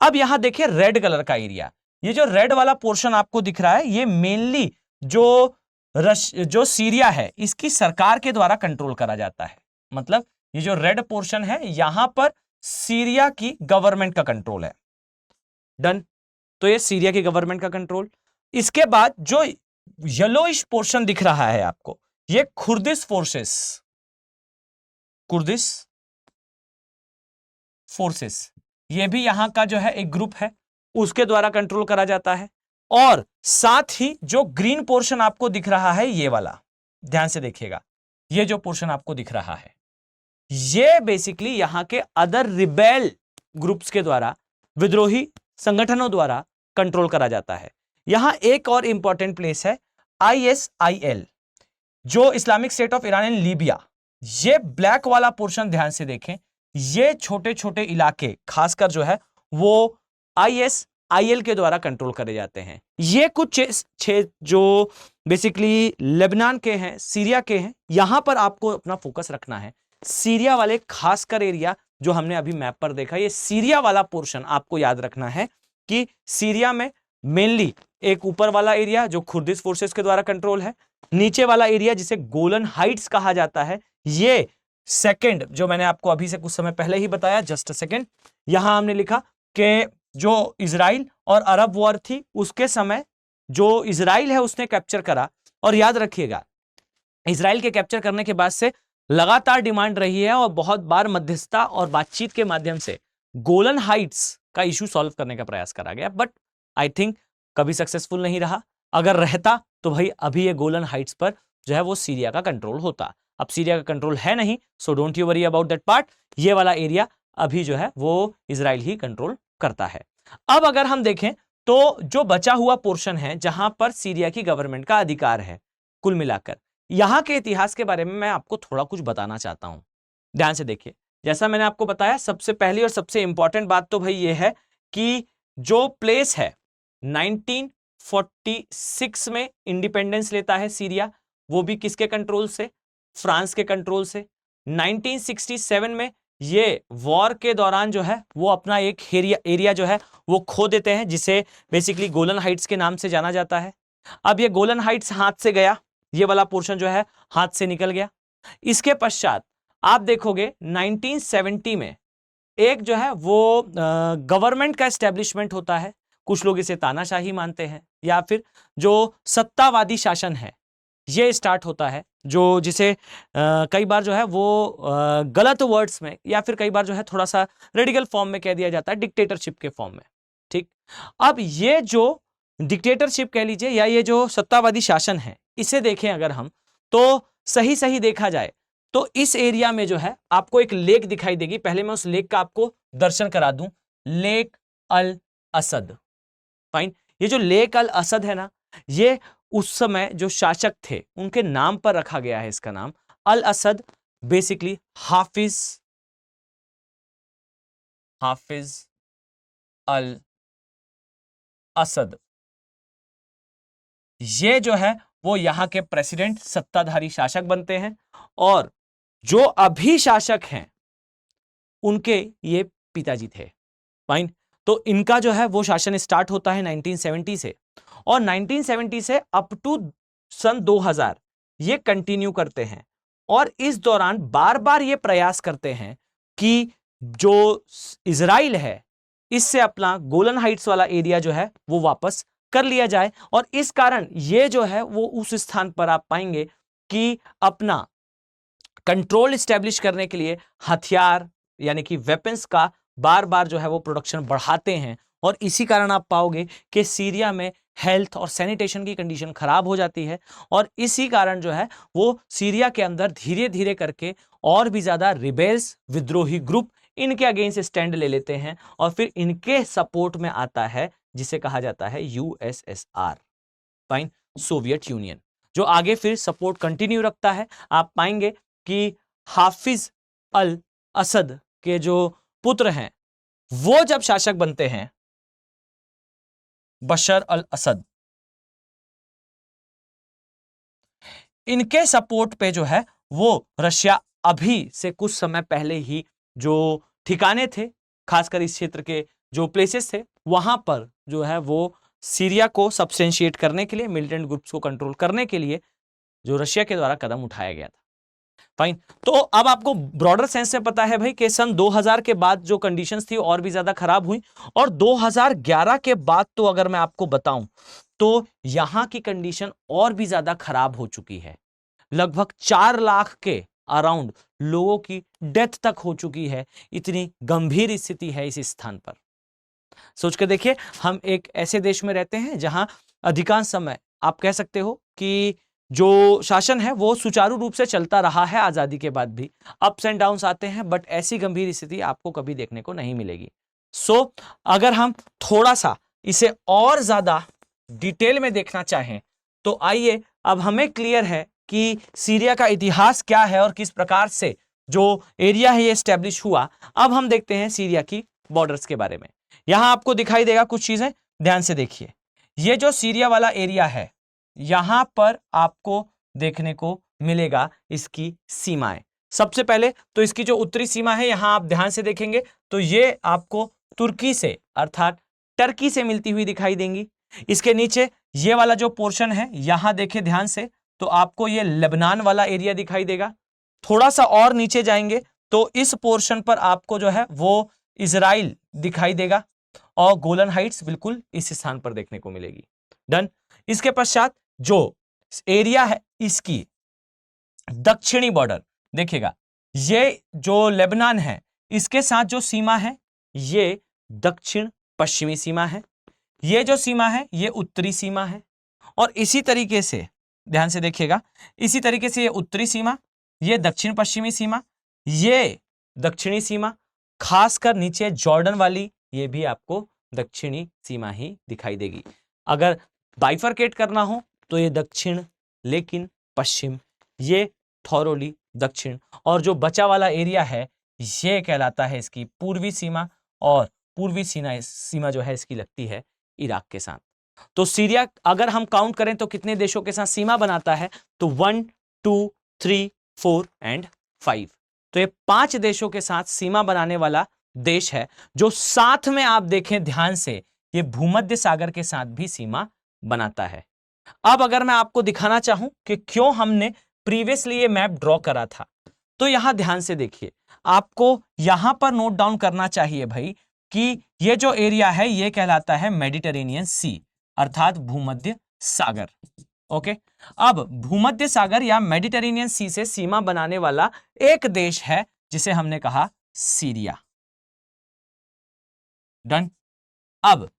अब यहां देखिए रेड कलर का एरिया, ये जो रेड वाला पोर्शन आपको दिख रहा है ये मेनली जो सीरिया है इसकी सरकार के द्वारा कंट्रोल करा जाता है। मतलब ये जो रेड पोर्शन है यहां पर सीरिया की गवर्नमेंट का कंट्रोल है। डन, तो ये सीरिया की गवर्नमेंट का कंट्रोल। इसके बाद जो येलोइश पोर्शन दिख रहा है आपको ये कुर्दिश फोर्सेस, ये भी यहां का जो है एक ग्रुप है उसके द्वारा कंट्रोल करा जाता है। और साथ ही जो ग्रीन पोर्शन आपको दिख रहा है ये वाला, ध्यान से देखिएगा, ये जो पोर्शन आपको दिख रहा है ये बेसिकली यहां के अदर रिबेल ग्रुप्स के द्वारा, विद्रोही संगठनों द्वारा कंट्रोल करा जाता है। यहां एक और इंपॉर्टेंट प्लेस है ISIL, जो Islamic state of Iran and Libya. ये ब्लैक वाला पोर्शन ध्यान से देखें, ये छोटे छोटे इलाके खासकर जो है वो ISIL के द्वारा कंट्रोल करे जाते हैं। ये कुछ जो बेसिकली लेबनान के हैं, सीरिया के हैं, यहां पर आपको अपना फोकस रखना है। सीरिया वाले खासकर एरिया जो हमने अभी मैप पर देखा, ये सीरिया वाला पोर्शन आपको याद रखना है कि सीरिया में मेनली एक ऊपर वाला एरिया जो कुर्दिश फोर्सेस के द्वारा कंट्रोल है, नीचे वाला एरिया जिसे गोलन हाइट्स कहा जाता है, ये सेकंड जो मैंने आपको अभी से कुछ समय पहले ही बताया, जस्ट अ सेकंड, यहां हमने लिखा कि जो इजराइल और अरब वॉर थी उसके समय जो इजराइल है उसने कैप्चर करा। और याद रखिएगा इजराइल के कैप्चर करने के बाद से लगातार डिमांड रही है और बहुत बार मध्यस्थता और बातचीत के माध्यम से गोलन हाइट्स का इशू सॉल्व करने का प्रयास करा गया, बट आई थिंक कभी सक्सेसफुल नहीं रहा। अगर रहता तो भाई अभी ये गोलन हाइट्स पर जो है वो सीरिया का कंट्रोल होता। अब सीरिया का कंट्रोल है नहीं, so don't you worry about that part. ये वाला एरिया अभी जो है वो इजराइल ही कंट्रोल करता है। अब अगर हम देखें तो जो बचा हुआ पोर्शन है जहां पर सीरिया की गवर्नमेंट का अधिकार है, कुल मिलाकर यहां के इतिहास के बारे में मैं आपको थोड़ा कुछ बताना चाहता हूं। ध्यान से देखिए, जैसा मैंने आपको बताया सबसे पहली और सबसे इंपॉर्टेंट बात तो भाई ये है कि जो प्लेस है 1946 में इंडिपेंडेंस लेता है सीरिया, वो भी किसके कंट्रोल से? फ्रांस के कंट्रोल से। 1967 में ये वॉर के दौरान जो है वो अपना एक एरिया जो है वो खो देते हैं, जिसे बेसिकली गोलन हाइट्स के नाम से जाना जाता है। अब ये गोलन हाइट्स हाथ से गया, ये वाला पोर्शन जो है हाथ से निकल गया। इसके पश्चात आप देखोगे 1970 में एक जो है वो गवर्नमेंट का एस्टेब्लिशमेंट होता है। कुछ लोग इसे तानाशाही मानते हैं, या फिर जो सत्तावादी शासन है ये स्टार्ट होता है, जो जिसे कई बार जो है वो गलत वर्ड्स में या फिर कई बार जो है थोड़ा सा रेडिकल फॉर्म में कह दिया जाता है, डिक्टेटरशिप के फॉर्म में। ठीक, अब ये जो डिक्टेटरशिप कह लीजिए या ये जो सत्तावादी शासन है, इसे देखें अगर हम, तो सही सही देखा जाए तो इस एरिया में जो है आपको एक लेक दिखाई देगी। पहले मैं उस लेक का आपको दर्शन करा दूं, लेक अल असद। फाइन, ये जो लेक अल असद है ना, ये उस समय जो शासक थे उनके नाम पर रखा गया है इसका नाम। अल असद बेसिकली हाफिज अल असद, ये जो है वो यहां के प्रेसिडेंट, सत्ताधारी शासक बनते हैं। और जो अभी शासक हैं उनके ये पिताजी थे। फाइन, तो इनका जो है वो शासन स्टार्ट होता है 1970 से, और 1970 से अप टू सन 2000 ये कंटिन्यू करते हैं। और इस दौरान बार बार ये प्रयास करते हैं कि जो इजराइल है इससे अपना गोलन हाइट्स वाला एरिया जो है वो वापस कर लिया जाए। और इस कारण ये जो है वो उस स्थान पर आप पाएंगे कि अपना कंट्रोल स्टैब्लिश करने के लिए हथियार यानी कि वेपन्स का बार बार जो है वो प्रोडक्शन बढ़ाते हैं। और इसी कारण आप पाओगे कि सीरिया में हेल्थ और सैनिटेशन की कंडीशन खराब हो जाती है, और इसी कारण जो है वो सीरिया के अंदर धीरे धीरे करके और भी ज्यादा रिबेल्स, विद्रोही ग्रुप इनके अगेंस्ट स्टैंड ले लेते हैं, और फिर इनके सपोर्ट में आता है जिसे कहा जाता है यूएसएसआर, फाइन, सोवियत यूनियन, जो आगे फिर सपोर्ट कंटिन्यू रखता है। आप पाएंगे कि हाफिज अल असद के जो पुत्र हैं वो जब शासक बनते हैं, बशर अल असद, इनके सपोर्ट पे जो है वो रशिया अभी से कुछ समय पहले ही जो ठिकाने थे, खासकर इस क्षेत्र के जो प्लेसेस थे, वहां पर जो है वो सीरिया को सब्सटेंशिएट करने के लिए, मिलिटेंट ग्रुप्स को कंट्रोल करने के लिए जो रशिया के द्वारा कदम उठाया गया था। फाइन, तो अब आपको ब्रॉडर सेंस से पता है भाई कि सन 2000 के बाद जो कंडीशंस थी और भी ज्यादा खराब हुई, और 2011 के बाद तो अगर मैं आपको बताऊं तो यहां की कंडीशन और भी ज्यादा खराब हो चुकी है। लगभग 4 लाख के अराउंड लोगों की डेथ तक हो चुकी है। इतनी गंभीर स्थिति है इस स्थान पर। सोच के देखिए, हम एक ऐसे देश में रहते हैं जहां अधिकांश समय आप कह सकते हो कि जो शासन है वो सुचारू रूप से चलता रहा है आजादी के बाद भी। अप्स एंड डाउन्स आते हैं, बट ऐसी गंभीर स्थिति आपको कभी देखने को नहीं मिलेगी। सो अगर हम थोड़ा सा इसे और ज्यादा डिटेल में देखना चाहें तो आइए, अब हमें क्लियर है कि सीरिया का इतिहास क्या है और किस प्रकार से जो एरिया है ये एस्टेब्लिश हुआ। अब हम देखते हैं सीरिया की बॉर्डर्स के बारे में। यहां आपको दिखाई देगा कुछ चीजें, ध्यान से देखिए। ये जो सीरिया वाला एरिया है, यहां पर आपको देखने को मिलेगा इसकी सीमाएं। सबसे पहले तो इसकी जो उत्तरी सीमा है, यहां आप ध्यान से देखेंगे तो ये आपको तुर्की से अर्थात टर्की से मिलती हुई दिखाई देंगी। इसके नीचे ये वाला जो पोर्शन है, यहां देखें ध्यान से, तो आपको ये लेबनान वाला एरिया दिखाई देगा। थोड़ा सा और नीचे जाएंगे तो इस पोर्शन पर आपको जो है वो इजराइल दिखाई देगा, और गोलन हाइट्स बिल्कुल इस स्थान पर देखने को मिलेगी। डन। इसके पश्चात जो एरिया है इसकी दक्षिणी बॉर्डर देखिएगा, ये जो लेबनान है इसके साथ जो सीमा है ये दक्षिण पश्चिमी सीमा है, ये जो सीमा है ये उत्तरी सीमा है। और इसी तरीके से ध्यान से देखिएगा, इसी तरीके से ये उत्तरी सीमा, ये दक्षिण पश्चिमी सीमा, ये दक्षिणी सीमा, खासकर नीचे जॉर्डन वाली ये भी आपको दक्षिणी सीमा ही दिखाई देगी। अगर बाइफरकेट करना हो तो ये दक्षिण, लेकिन पश्चिम, ये थॉरोली दक्षिण, और जो बचा वाला एरिया है ये कहलाता है इसकी पूर्वी सीमा, और पूर्वी सीमा जो है इसकी लगती है इराक के साथ। तो सीरिया अगर हम काउंट करें तो कितने देशों के साथ सीमा बनाता है, तो 1, 2, 3, 4 एंड 5। तो ये 5 देशों के साथ सीमा बनाने वाला देश है, जो साथ में आप देखें ध्यान से, ये भूमध्य सागर के साथ भी सीमा बनाता है। अब अगर मैं आपको दिखाना चाहूं कि क्यों हमने प्रीवियसली ये मैप ड्रॉ करा था, तो यहां ध्यान से देखिए, आपको यहां पर नोट डाउन करना चाहिए भाई कि ये जो एरिया है ये कहलाता है मेडिटेरेनियन सी, अर्थात भूमध्य सागर। ओके, अब भूमध्य सागर या मेडिटेरेनियन सी से सीमा बनाने वाला एक देश है जिसे हमने कहा सीरिया। डन। अब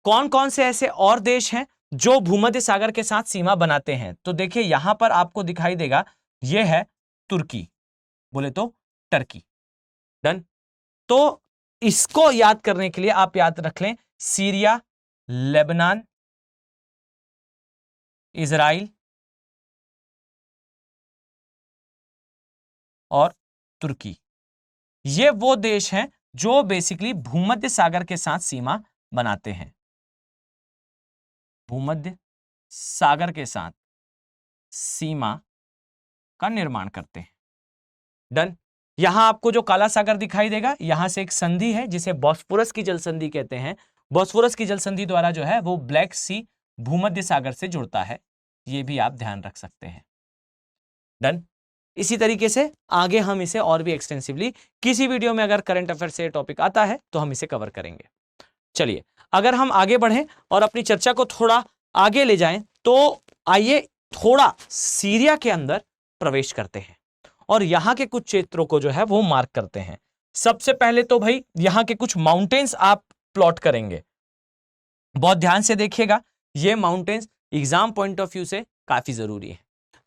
कौन कौन से ऐसे और देश हैं जो भूमध्य सागर के साथ सीमा बनाते हैं, तो देखिए यहां पर आपको दिखाई देगा, यह है तुर्की, बोले तो टर्की। डन। तो इसको याद करने के लिए आप याद रख लें सीरिया, लेबनान, इजराइल और तुर्की। ये वो देश हैं जो बेसिकली भूमध्य सागर के साथ सीमा बनाते हैं, भूमध्य सागर के साथ सीमा का निर्माण करते हैं। डन। यहां आपको जो काला सागर दिखाई देगा, यहां से एक संधि है जिसे बॉस्फोरस की जल संधि कहते हैं। बॉस्फोरस की जल संधि द्वारा जो है वो ब्लैक सी भूमध्य सागर से जुड़ता है, ये भी आप ध्यान रख सकते हैं। डन। इसी तरीके से आगे हम इसे और भी एक्सटेंसिवली किसी वीडियो में अगर करंट अफेयर से टॉपिक आता है तो हम इसे कवर करेंगे। चलिए, अगर हम आगे बढ़ें और अपनी चर्चा को थोड़ा आगे ले जाएं, तो आइए थोड़ा सीरिया के अंदर प्रवेश करते हैं और यहां के कुछ क्षेत्रों को जो है वो मार्क करते हैं। सबसे पहले तो भाई यहां के कुछ माउंटेन्स आप प्लॉट करेंगे, बहुत ध्यान से देखिएगा, ये mountains exam point of view से काफी जरूरी है।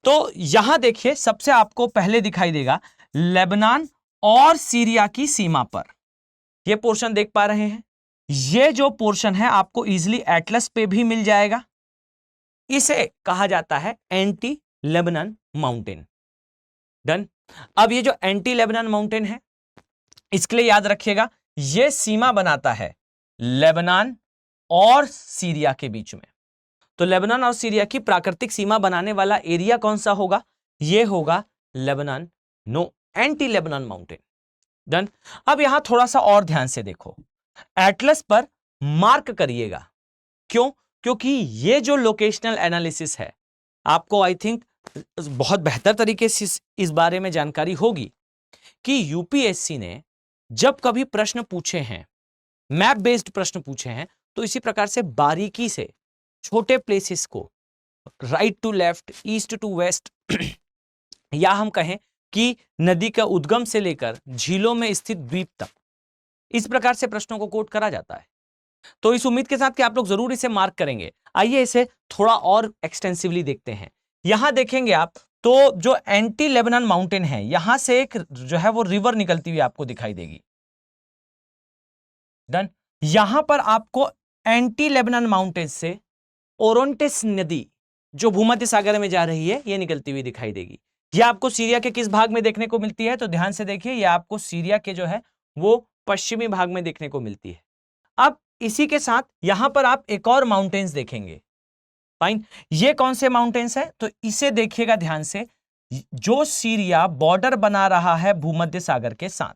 तो यहां देखिए, सबसे आपको पहले दिखाई देगा लेबनान और सीरिया की सीमा पर, ये पोर्शन देख पा रहे हैं, ये जो पोर्शन है आपको इजीली एटलस पे भी मिल जाएगा। इसे कहा जाता है एंटी लेबनान माउंटेन। डन। अब ये जो एंटी लेबनान माउंटेन है, इसके लिए याद रखिएगा, ये सीमा बनाता है लेबनान और सीरिया के बीच में। तो लेबनान और सीरिया की प्राकृतिक सीमा बनाने वाला एरिया कौन सा होगा? ये होगा Lebanon, no anti Lebanon mountain. Done. अब यहां थोड़ा सा और ध्यान से देखो, एटलस पर मार्क करिएगा। क्यों? क्योंकि ये जो लोकेशनल एनालिसिस है, आपको आई थिंक बहुत बेहतर तरीके से इस बारे में जानकारी होगी कि यूपीएससी ने जब कभी प्रश्न पूछे हैं, मैप बेस्ड प्रश्न पूछे हैं, तो इसी प्रकार से बारीकी से छोटे प्लेसेस को right to left, east to west, या हम कहें कि नदी का उद्गम से लेकर झीलों में स्थित द्वीप तक, इस प्रकार से प्रश्नों को कोट करा जाता है। तो इस उम्मीद के साथ कि आप लोग जरूर इसे मार्क करेंगे। आइए इसे थोड़ा और एक्सटेंसिवली देखते हैं। यहां देखेंगे आप तो जो एंटी लेबनान माउंटेन है, यहां से एक जो है वो रिवर निकलती हुई आपको दिखाई देगी। डन। यहां पर आपको एंटी लेबनान माउंटेन से ओरोंटेस नदी जो भूमध्य सागर में जा रही है, ये निकलती हुई दिखाई देगी। यह आपको सीरिया के किस भाग में देखने को मिलती है? तो ध्यान से देखिए, यह आपको सीरिया के जो है वो पश्चिमी भाग में देखने को मिलती है। अब इसी के साथ यहां पर आप एक और माउंटेन्स देखेंगे। फाइन, ये कौन से माउंटेन्स है? तो इसे देखिएगा ध्यान से, जो सीरिया बॉर्डर बना रहा है भूमध्य सागर के साथ,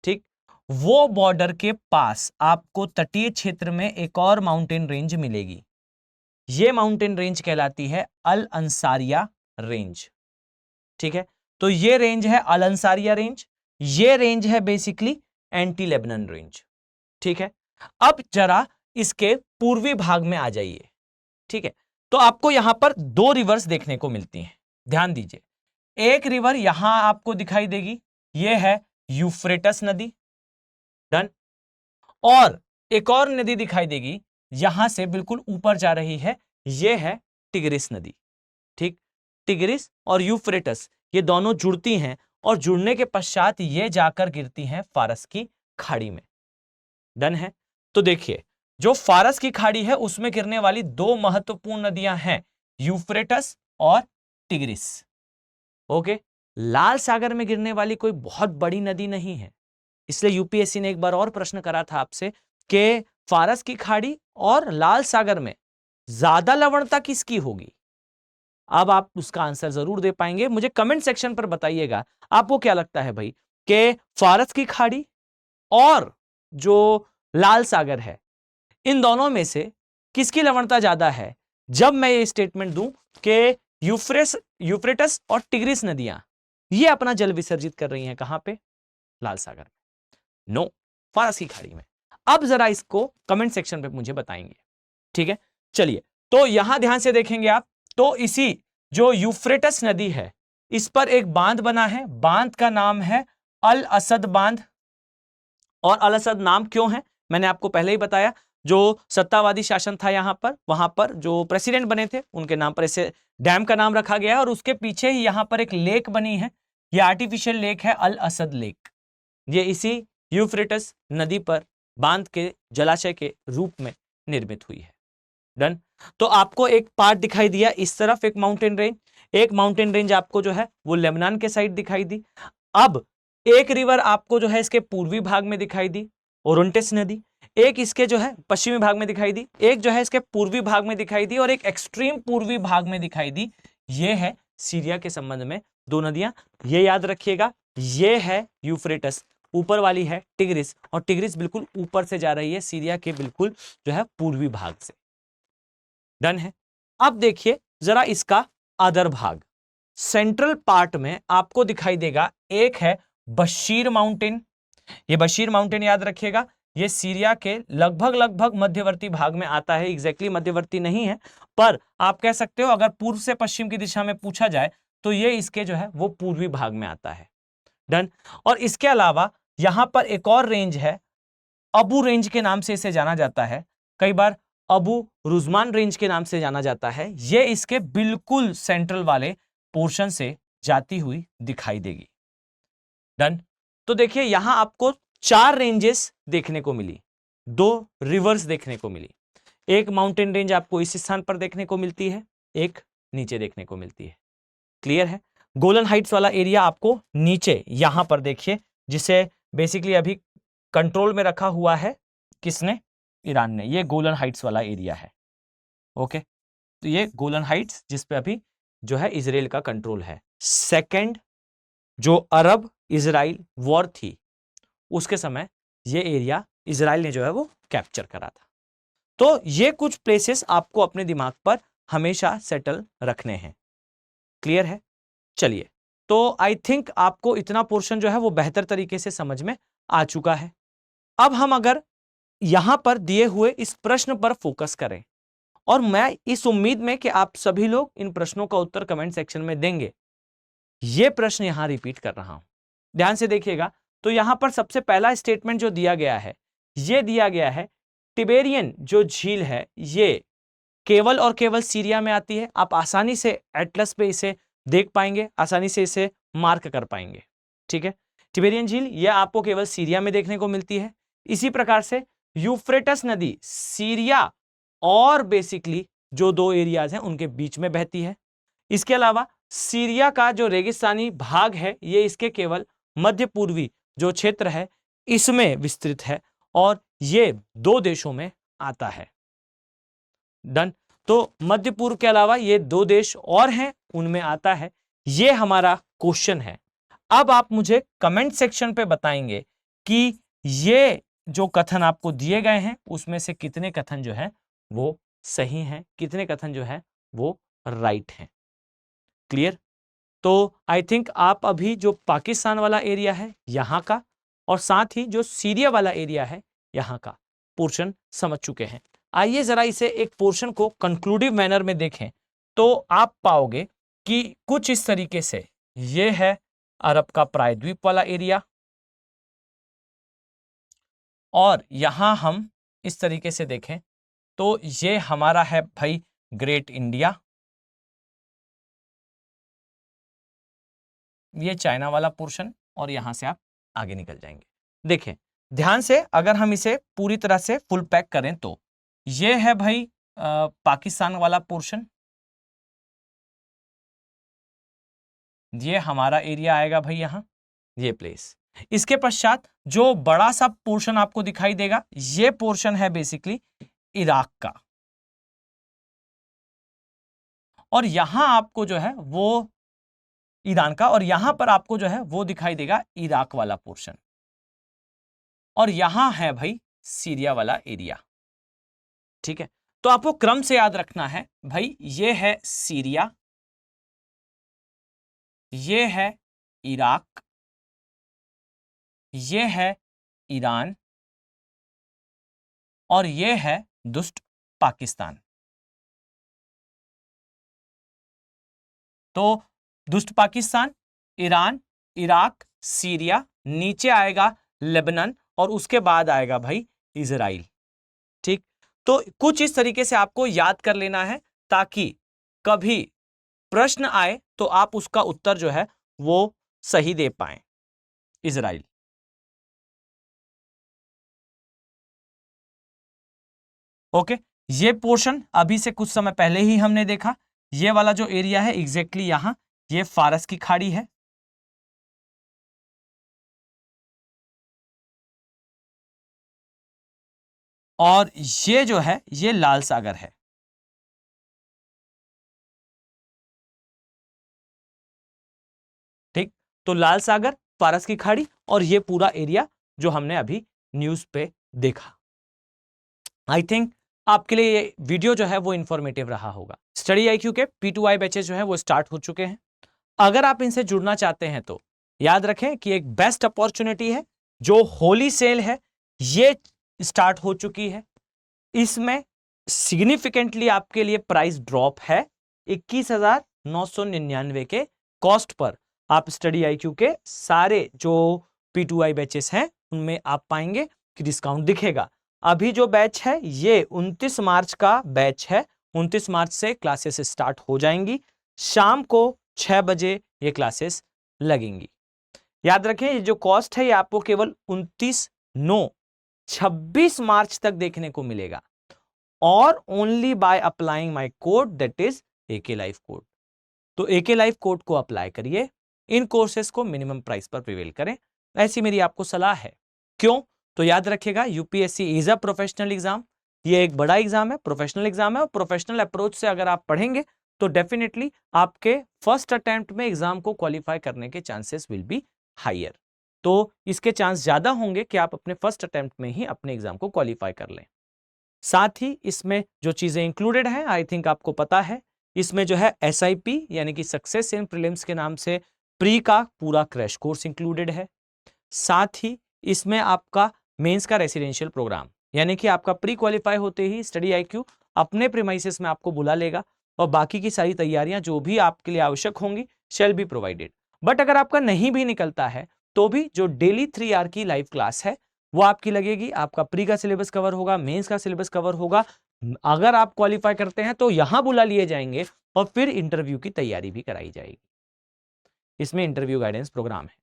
ठीक, वो बॉर्डर के पास आपको तटीय क्षेत्र में एक और माउंटेन रेंज मिलेगी। ये माउंटेन रेंज कहलाती है अल अंसारिया रेंज। ठीक है, तो ये रेंज है अल अंसारिया रेंज, ये रेंज है बेसिकली एंटी लेबनान रेंज। ठीक है, अब जरा इसके पूर्वी भाग में आ जाइए। ठीक है, तो आपको यहां पर दो रिवर्स देखने को मिलती हैं, ध्यान दीजिए। एक रिवर यहां आपको दिखाई देगी, यह है यूफ्रेटस नदी। डन। और एक और नदी दिखाई देगी, यहां से बिल्कुल ऊपर जा रही है, यह है टिग्रिस नदी। ठीक, टिग्रिस और यूफ्रेटस ये दोनों जुड़ती हैं और जुड़ने के पश्चात ये जाकर गिरती हैं फारस की खाड़ी में। डन है। तो देखिए, जो फारस की खाड़ी है उसमें गिरने वाली दो महत्वपूर्ण नदियां हैं, यूफ्रेटस और टिग्रिस। ओके, लाल सागर में गिरने वाली कोई बहुत बड़ी नदी नहीं है, इसलिए यूपीएससी ने एक बार और प्रश्न करा था आपसे कि फारस की खाड़ी और लाल सागर में ज्यादा लवणता किसकी होगी? अब आप उसका आंसर जरूर दे पाएंगे। मुझे कमेंट सेक्शन पर बताइएगा आपको क्या लगता है भाई कि फारस की खाड़ी और जो लाल सागर है, इन दोनों में से किसकी लवणता ज्यादा है जब मैं ये स्टेटमेंट दूं कि यूफ्रेटस और टिग्रिस नदियां ये अपना जल विसर्जित कर रही हैं कहां पे? लाल सागर में। नो, फारस की खाड़ी में। अब जरा इसको कमेंट सेक्शन पे मुझे बताएंगे, ठीक है? चलिए, तो यहां ध्यान से देखेंगे आप, तो इसी जो यूफ्रेटस नदी है इस पर एक बांध बना है, बांध का नाम है अल असद बांध। और अल असद नाम क्यों है मैंने आपको पहले ही बताया, जो सत्तावादी शासन था यहां पर, वहां पर जो प्रेसिडेंट बने थे उनके नाम पर इसे डैम का नाम रखा गया है। और उसके पीछे ही यहां पर एक लेक बनी है, ये आर्टिफिशियल लेक है अल असद लेक। ये इसी यूफ्रेटस नदी पर बांध के जलाशय के रूप में निर्मित हुई है। डन। तो आपको एक पार्ट दिखाई दिया इस तरफ, एक माउंटेन रेंज, एक माउंटेन रेंज आपको जो है वो लेबनान के साइड दिखाई दी। अब एक रिवर आपको जो है इसके पूर्वी भाग में दिखाई दी, ओरोंटेस नदी, एक इसके जो है पश्चिमी भाग में दिखाई दी, एक जो है इसके पूर्वी भाग में दिखाई दी और एक एक्सट्रीम पूर्वी भाग में दिखाई दी। ये है सीरिया के संबंध में दो नदियां, ये याद रखिएगा। ये है यूफ्रेटस, ऊपर वाली है टिग्रिस, और टिग्रिस बिल्कुल ऊपर से जा रही है सीरिया के बिल्कुल जो है पूर्वी भाग से। डन है। अब देखिए जरा इसका अदर भाग, सेंट्रल पार्ट में आपको दिखाई देगा एक है बशीर माउंटेन। ये बशीर माउंटेन याद रखिएगा, ये सीरिया के लगभग मध्यवर्ती भाग में आता है, एग्जैक्टली मध्यवर्ती नहीं है, पर आप कह सकते हो अगर पूर्व से पश्चिम की दिशा में पूछा जाए तो ये इसके जो है वो पूर्वी भाग में आता है। डन। और इसके अलावा यहां पर एक और रेंज है, अबू रेंज के नाम से इसे जाना जाता है, कई बार अबू रुजमान रेंज के नाम से जाना जाता है। ये इसके बिल्कुल सेंट्रल वाले पोर्शन से जाती हुई दिखाई देगी। डन। तो देखिए यहां आपको 4 रेंजेस देखने को मिली, 2 रिवर्स देखने को मिली। एक माउंटेन रेंज आपको इस स्थान पर देखने को मिलती है, एक नीचे देखने को मिलती है। क्लियर है? गोलन हाइट्स वाला एरिया आपको नीचे यहां पर देखिए, जिसे बेसिकली अभी कंट्रोल में रखा हुआ है किसने? ईरान ने। ये गोलन हाइट्स वाला एरिया है। ओके, तो ये गोलन हाइट्स जिस पे अभी जो है इजराइल का कंट्रोल है। सेकंड जो अरब इजराइल वॉर थी उसके समय ये एरिया इजराइल ने जो है वो कैप्चर करा था। तो ये कुछ प्लेसेस आपको अपने दिमाग पर हमेशा सेटल रखने हैं। क्लियर है? चलिए, तो आई थिंक आपको इतना पोर्शन जो है वो बेहतर तरीके से समझ में आ चुका है। अब हम अगर यहां पर दिए हुए इस प्रश्न पर फोकस करें, और मैं इस उम्मीद में कि आप सभी लोग इन प्रश्नों का उत्तर कमेंट सेक्शन में देंगे, यह प्रश्न यहां रिपीट कर रहा हूं, ध्यान से देखिएगा। तो यहां पर सबसे पहला स्टेटमेंट जो दिया गया है, यह दिया गया है टिबेरियन जो झील है ये केवल और केवल सीरिया में आती है। आप आसानी से एटलस पे इसे देख पाएंगे, आसानी से इसे मार्क कर पाएंगे। ठीक है, टिबेरियन झील यह आपको केवल सीरिया में देखने को मिलती है। इसी प्रकार से यूफ्रेटस नदी सीरिया और बेसिकली जो 2 एरियाज हैं उनके बीच में बहती है। इसके अलावा सीरिया का जो रेगिस्तानी भाग है ये इसके केवल मध्य पूर्वी जो क्षेत्र है इसमें विस्तृत है, और ये 2 देशों में आता है। डन। तो मध्य पूर्व के अलावा ये 2 देश और हैं उनमें आता है। ये हमारा क्वेश्चन है। अब आप मुझे कमेंट सेक्शन पे बताएंगे कि ये जो कथन आपको दिए गए हैं उसमें से कितने कथन जो है वो सही हैं, कितने कथन जो है वो राइट हैं। क्लियर? तो आई थिंक आप अभी जो पाकिस्तान वाला एरिया है यहां का और साथ ही जो सीरिया वाला एरिया है यहां का पोर्शन समझ चुके हैं। आइए जरा इसे एक पोर्शन को कंक्लूडिव मैनर में देखें तो आप पाओगे कि कुछ इस तरीके से ये है अरब का प्रायद्वीप वाला एरिया, और यहां हम इस तरीके से देखें तो ये हमारा है भाई ग्रेट इंडिया, ये चाइना वाला पोर्शन, और यहां से आप आगे निकल जाएंगे। देखें ध्यान से, अगर हम इसे पूरी तरह से फुल पैक करें तो ये है भाई पाकिस्तान वाला पोर्शन, ये हमारा एरिया आएगा भाई यहां, ये प्लेस। इसके पश्चात जो बड़ा सा पोर्शन आपको दिखाई देगा ये पोर्शन है बेसिकली इराक का, और यहां आपको जो है वो ईरान का, और यहां पर आपको जो है वो दिखाई देगा इराक वाला पोर्शन, और यहां है भाई सीरिया वाला एरिया। ठीक है, तो आपको क्रम से याद रखना है भाई, ये है सीरिया, ये है इराक, ये है ईरान, और ये है दुष्ट पाकिस्तान। तो दुष्ट पाकिस्तान, ईरान, इराक, सीरिया, नीचे आएगा लेबनान, और उसके बाद आएगा भाई इजराइल। ठीक, तो कुछ इस तरीके से आपको याद कर लेना है ताकि कभी प्रश्न आए तो आप उसका उत्तर जो है वो सही दे पाएं। इजराइल। ओके, ये पोर्शन अभी से कुछ समय पहले ही हमने देखा। ये वाला जो एरिया है एग्जैक्टली यहां, ये फारस की खाड़ी है, और ये जो है ये लाल सागर है। ठीक, तो लाल सागर, फारस की खाड़ी, और ये पूरा एरिया जो हमने अभी न्यूज पे देखा। आई थिंक आपके लिए ये वीडियो जो है वो इंफॉर्मेटिव रहा होगा। स्टडी आईक्यू के P2I बैचेस जो है वो स्टार्ट हो चुके हैं। अगर आप इनसे जुड़ना चाहते हैं तो याद रखें कि एक बेस्ट अपॉर्चुनिटी है, जो होली सेल है ये स्टार्ट हो चुकी है। इसमें सिग्निफिकेंटली आपके लिए प्राइस ड्रॉप है। 21,999 के कॉस्ट पर आप स्टडी आईक्यू के सारे जो P2I बैचेस हैं उनमें आप पाएंगे कि डिस्काउंट दिखेगा। अभी जो बैच है ये 29 मार्च का बैच है। 29 मार्च से क्लासेस स्टार्ट हो जाएंगी। शाम को 6 बजे ये क्लासेस लगेंगी। याद रखें ये जो कॉस्ट है ये आपको केवल 26 मार्च तक देखने को मिलेगा, और only by applying my code that is AK life code. तो AK लाइफ कोड को अप्लाई करिए, इन कोर्सेस को मिनिमम प्राइस पर प्रिवेल करें, ऐसी मेरी आपको सलाह है। क्यों? तो याद रखिएगा UPSC is a professional exam. ये एक बड़ा एग्जाम है, प्रोफेशनल एग्जाम है, और प्रोफेशनल अप्रोच से अगर आप पढ़ेंगे तो डेफिनेटली आपके फर्स्ट अटेम्प्ट में एग्जाम को क्वालिफाई करने के चांसेस विल बी हायर। तो इसके चांस ज्यादा होंगे कि आप अपने फर्स्ट अटेम्प्ट में ही अपने एग्जाम को क्वालिफाई कर लें। साथ ही इसमें जो चीजें इंक्लूडेड हैं आई थिंक आपको पता है। इसमें जो है SIP यानी कि सक्सेस इन प्रीलिम्स के नाम से प्री का पूरा क्रैश कोर्स इंक्लूडेड है। साथ ही इसमें आपका मेंस का रेसिडेंशियल प्रोग्राम, यानी कि आपका प्री क्वालिफाई होते ही स्टडी आईक्यू अपने प्रीमाइसेस में आपको बुला लेगा, और बाकी की सारी तैयारियां जो भी आपके लिए आवश्यक होंगी शैल बी प्रोवाइडेड। बट अगर आपका नहीं भी निकलता है तो भी जो डेली 3 आवर की लाइव क्लास है वो आपकी लगेगी। आपका प्री का सिलेबस कवर होगा, मेंस का सिलेबस कवर होगा। अगर आप क्वालिफाई करते हैं तो यहां बुला लिए जाएंगे, और फिर इंटरव्यू की तैयारी भी कराई जाएगी। इसमें इंटरव्यू गाइडेंस प्रोग्राम है।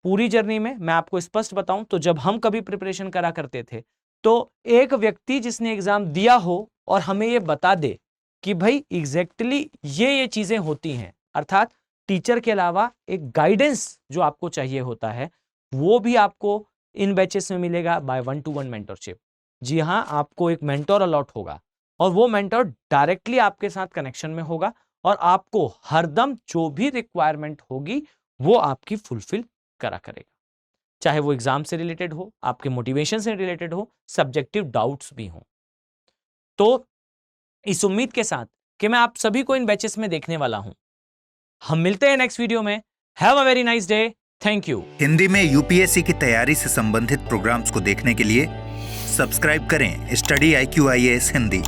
पूरी जर्नी में मैं आपको स्पष्ट बताऊं तो जब हम कभी प्रिपरेशन करा करते थे तो एक व्यक्ति जिसने एग्जाम दिया हो और हमें ये बता दे कि भाई एग्जैक्टली ये चीजें होती हैं, अर्थात टीचर के अलावा एक गाइडेंस जो आपको चाहिए होता है वो भी आपको इन बैचेस में मिलेगा बाय 1-to-1 मेंटरशिप। जी हाँ, आपको एक मेंटर अलॉट होगा, और वो मेंटर डायरेक्टली आपके साथ कनेक्शन में होगा, और आपको हरदम जो भी रिक्वायरमेंट होगी वो आपकी फुलफिल करा करेगा, चाहे वो एग्जाम से रिलेटेड हो, आपके मोटिवेशन से रिलेटेड हो, सब्जेक्टिव डाउट्स भी हो। तो इस उम्मीद के साथ कि मैं आप सभी को इन बैचेस में देखने वाला हूं, हम मिलते हैं नेक्स्ट वीडियो में। Have a very nice day. Thank you. Hindi में UPSC की तैयारी से संबंधित प्रोग्राम्स को देखने के लिए सब्सक्राइब करें स्टडी IQ IAS हिंदी।